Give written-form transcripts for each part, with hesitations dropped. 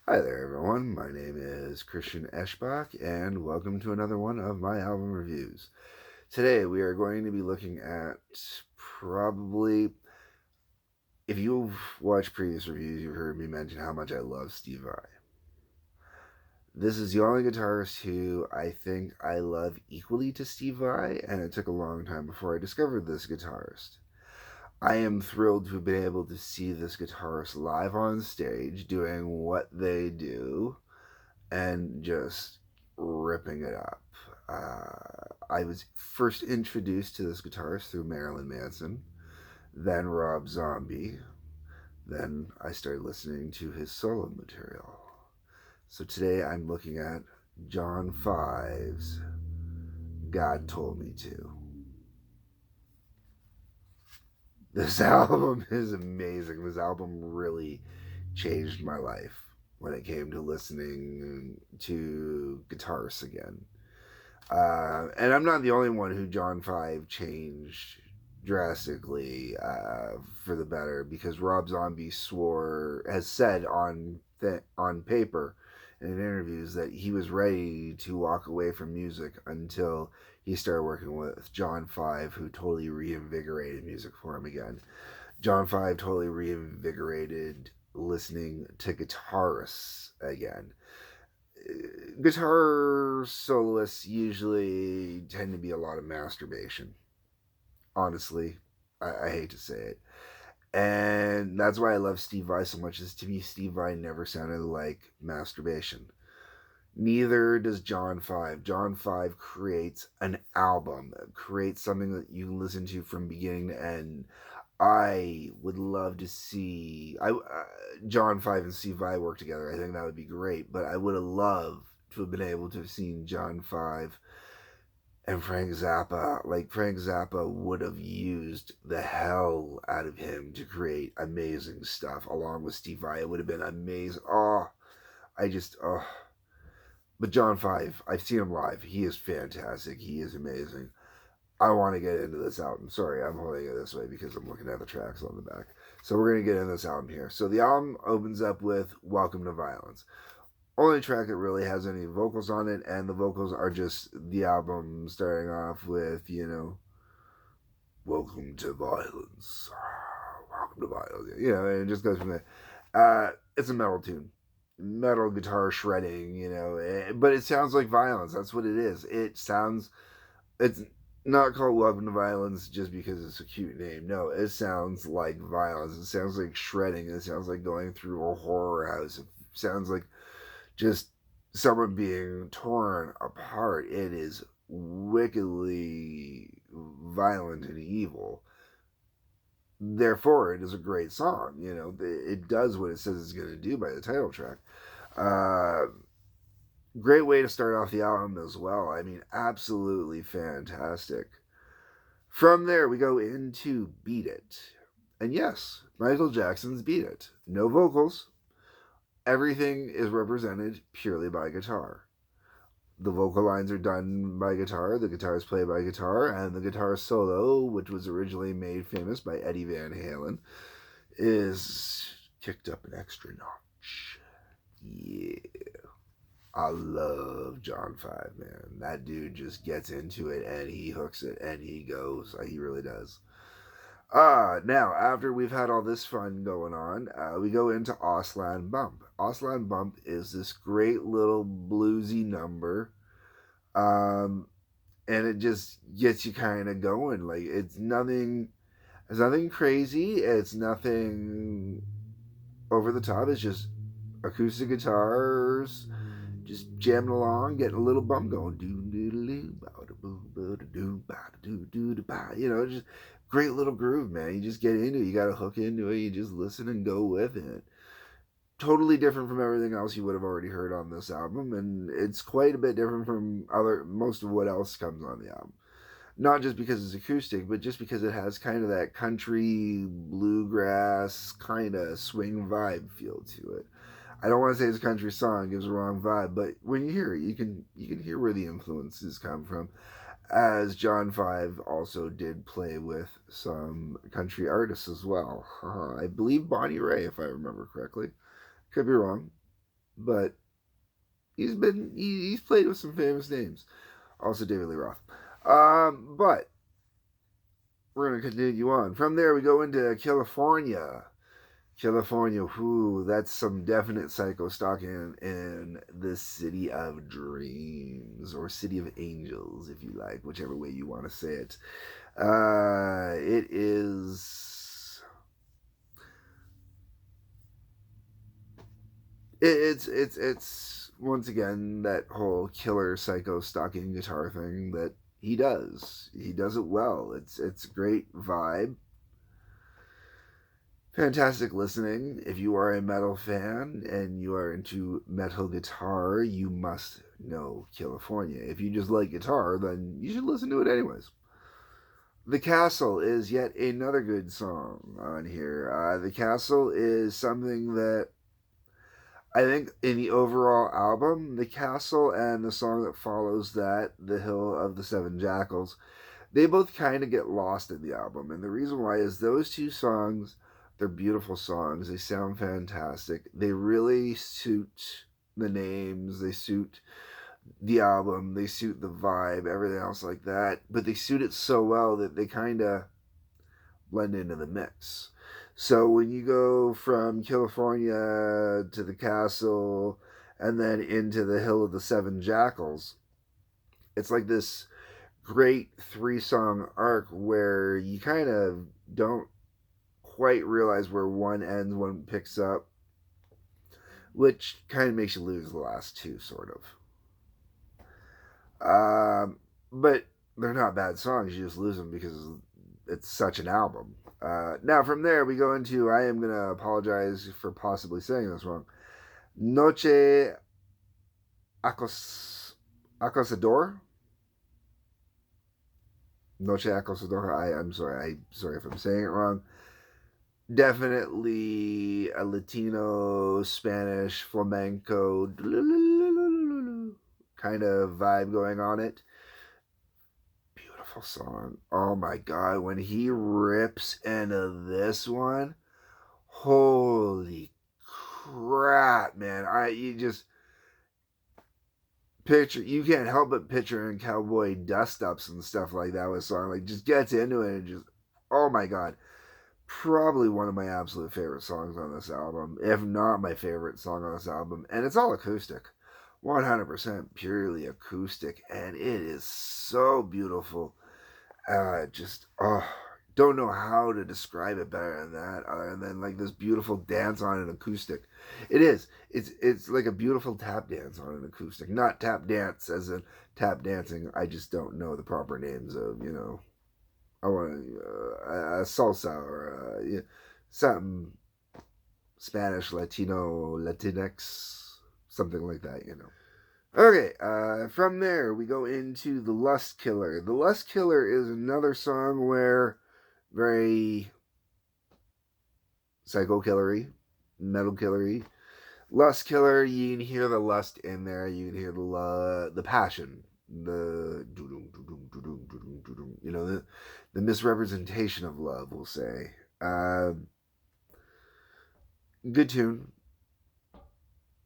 Hi there, everyone. My name is Christian Eschbach, and welcome to another one of my album reviews. Today, we are going to be looking at probably, if you've watched previous reviews, you've heard me mention how much I love Steve Vai. This is the only guitarist who I think I love equally to Steve Vai, and it took a long time before I discovered this guitarist. I am thrilled to have been able to see this guitarist live on stage doing what they do and just ripping it up. I was first introduced to this guitarist through Marilyn Manson, then Rob Zombie, then I started listening to his solo material. So today I'm looking at John Five's God Told Me To. This album is amazing. This album really changed my life when it came to listening to guitarists again. And I'm not the only one who John Five changed drastically for the better, because Rob Zombie has said on paper and in interviews that he was ready to walk away from music until he started working with John Five, who totally reinvigorated music for him again. John Five totally reinvigorated listening to guitarists again. Guitar soloists usually tend to be a lot of masturbation. Honestly, I hate to say it. And that's why I love Steve Vai so much, is to me, Steve Vai never sounded like masturbation. Neither does John Five. John Five creates an album, creates something that you can listen to from beginning to end. I would love to see John Five and Steve Vai work together. I think that would be great. But I would have loved to have been able to have seen John Five and Frank Zappa. Like, Frank Zappa would have used the hell out of him to create amazing stuff along with Steve Vai. It would have been amazing. Oh. But John Five, I've seen him live. He is fantastic. He is amazing. I want to get into this album. Sorry, I'm holding it this way because I'm looking at the tracks on the back. So we're going to get into this album here. So the album opens up with Welcome to Violence. Only track that really has any vocals on it, and the vocals are just the album starting off with, Welcome to Violence. Welcome to Violence. And it just goes from there. It's a metal tune. Metal guitar shredding, but it sounds like violence. That's what it is. It's not called Welcome to Violence just because it's a cute name. No, it sounds like violence. It sounds like shredding. It sounds like going through a horror house. It sounds like just someone being torn apart. It is wickedly violent and evil. Therefore, it is a great song. It does what it says it's going to do by the title track. Uh, Great way to start off the album as well. I mean, absolutely fantastic. From there, we go into Beat It. And yes, Michael Jackson's Beat It. No vocals. Everything is represented purely by guitar. The vocal lines are done by guitar, the guitar is played by guitar, and the guitar solo, which was originally made famous by Eddie Van Halen, is kicked up an extra notch. Yeah. I love John Five, man. That dude just gets into it and he hooks it and he goes. He really does. Now, after we've had all this fun going on, we go into Auslan Bump. Auslan Bump is this great little bluesy number. And it just gets you kind of going. Like, it's nothing crazy. It's nothing over the top. It's just acoustic guitars just jamming along, getting a little bump going. Just great little groove, man. You just get into it. You got to hook into it. You just listen and go with it. Totally different from everything else you would have already heard on this album, and it's quite a bit different from most of what else comes on the album. Not just because it's acoustic, but just because it has kind of that country bluegrass kind of swing vibe feel to it. I don't want to say it's a country song; it gives a wrong vibe. But when you hear it, you can hear where the influences come from. As John Five also did play with some country artists as well. I believe Bonnie Raitt, if I remember correctly. Could be wrong. but he's played with some famous names. Also David Lee Roth. But we're gonna continue on. From there, we go into California. California, whoo, that's some definite psycho stalking in the city of dreams, or city of angels, if you like, whichever way you want to say it. It is. It's once again that whole killer psycho stalking guitar thing that he does. He does it well. It's a great vibe. Fantastic listening. If you are a metal fan and you are into metal guitar, you must know California. If you just like guitar, then you should listen to it anyways. The Castle is yet another good song on here. The Castle is something that I think in the overall album, The Castle and the song that follows that, The Hill of the Seven Jackals, they both kind of get lost in the album. And the reason why is those two songs, they're beautiful songs. They sound fantastic. They really suit the names. They suit the album. They suit the vibe, everything else like that. But they suit it so well that they kind of blend into the mix. So when you go from California to the Castle and then into the Hill of the Seven Jackals, it's like this great 3-song arc where you kind of don't quite realize where one ends, one picks up, which kind of makes you lose the last two, sort of. But they're not bad songs. You just lose them because it's such an album. Now from there we go into, I am gonna apologize for possibly saying this wrong, Noche Acosador. Noche Acosador. I'm sorry if I'm saying it wrong. Definitely a Latino, Spanish, flamenco kind of vibe going on it. Song. Oh my god, when he rips into this one, holy crap, man. You just picture, you can't help but picturing cowboy dust ups and stuff like that with a song. Like, just gets into it and just, oh my god. Probably one of my absolute favorite songs on this album, if not my favorite song on this album. And it's all acoustic. 100% purely acoustic, and it is so beautiful. Don't know how to describe it better than that, other than like this beautiful dance on an acoustic. It is. It's like a beautiful tap dance on an acoustic. Not tap dance as in tap dancing. I just don't know the proper names of, I want a salsa or something Spanish, Latino, Latinx, something like that. Okay, from there we go into The Lust Killer. The Lust Killer is another song where very psycho killery, metal killery. Lust Killer, you can hear the lust in there, you can hear the passion, the the misrepresentation of love, we'll say. Good tune.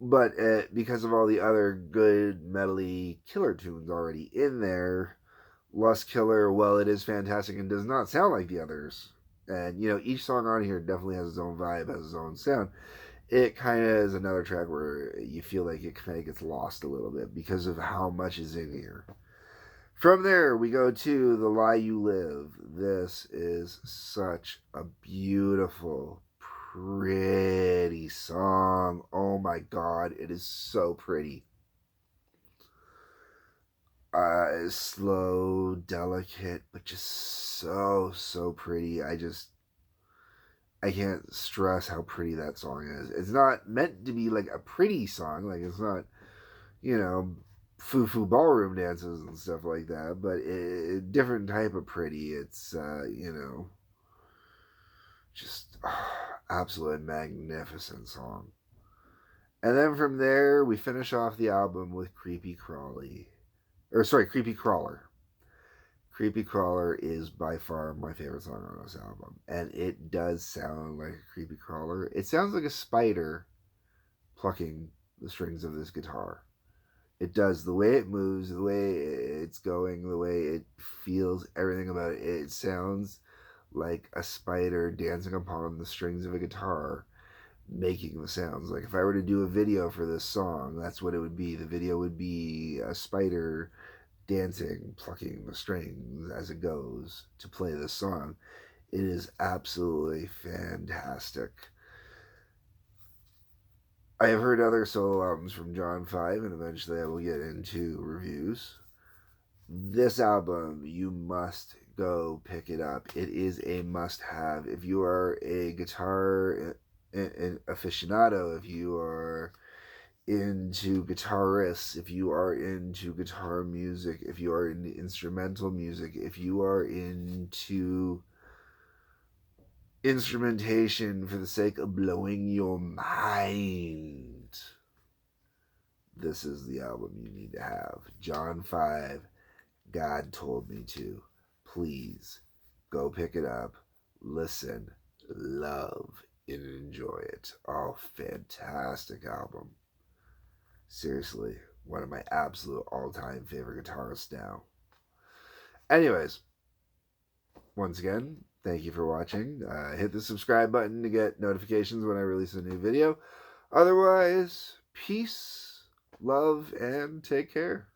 But because of all the other good metally killer tunes already in there, Lust Killer, well, it is fantastic and does not sound like the others. And, each song on here definitely has its own vibe, has its own sound. It kind of is another track where you feel like it kind of gets lost a little bit because of how much is in here. From there, we go to The Lie You Live. This is such a beautiful, pretty song. Oh my god, it is so pretty. It's slow, delicate, but just so pretty. I can't stress how pretty that song is. It's not meant to be like a pretty song, like it's not, foo-foo ballroom dances and stuff like that, but different type of pretty. It's just absolute magnificent song. And then from there, we finish off the album with Creepy Crawler. Creepy Crawler is by far my favorite song on this album. And it does sound like a creepy crawler. It sounds like a spider plucking the strings of this guitar. It does. The way it moves, the way it's going, the way it feels, everything about it. It sounds like a spider dancing upon the strings of a guitar, making the sounds. Like if I were to do a video for this song, that's what it would be. The video would be a spider dancing, plucking the strings as it goes to play this song. It is absolutely fantastic. I have heard other solo albums from John Five, and eventually I will get into reviews. This album, you must go pick it up. It is a must have. If you are a guitar aficionado, if you are into guitarists, if you are into guitar music, if you are into instrumental music, if you are into instrumentation for the sake of blowing your mind, this is the album you need to have. John Five, God Told Me To. Please go pick it up, listen, love, and enjoy it. Oh, fantastic album. Seriously, one of my absolute all-time favorite guitarists now. Anyways, once again, thank you for watching. Hit the subscribe button to get notifications when I release a new video. Otherwise, peace, love, and take care.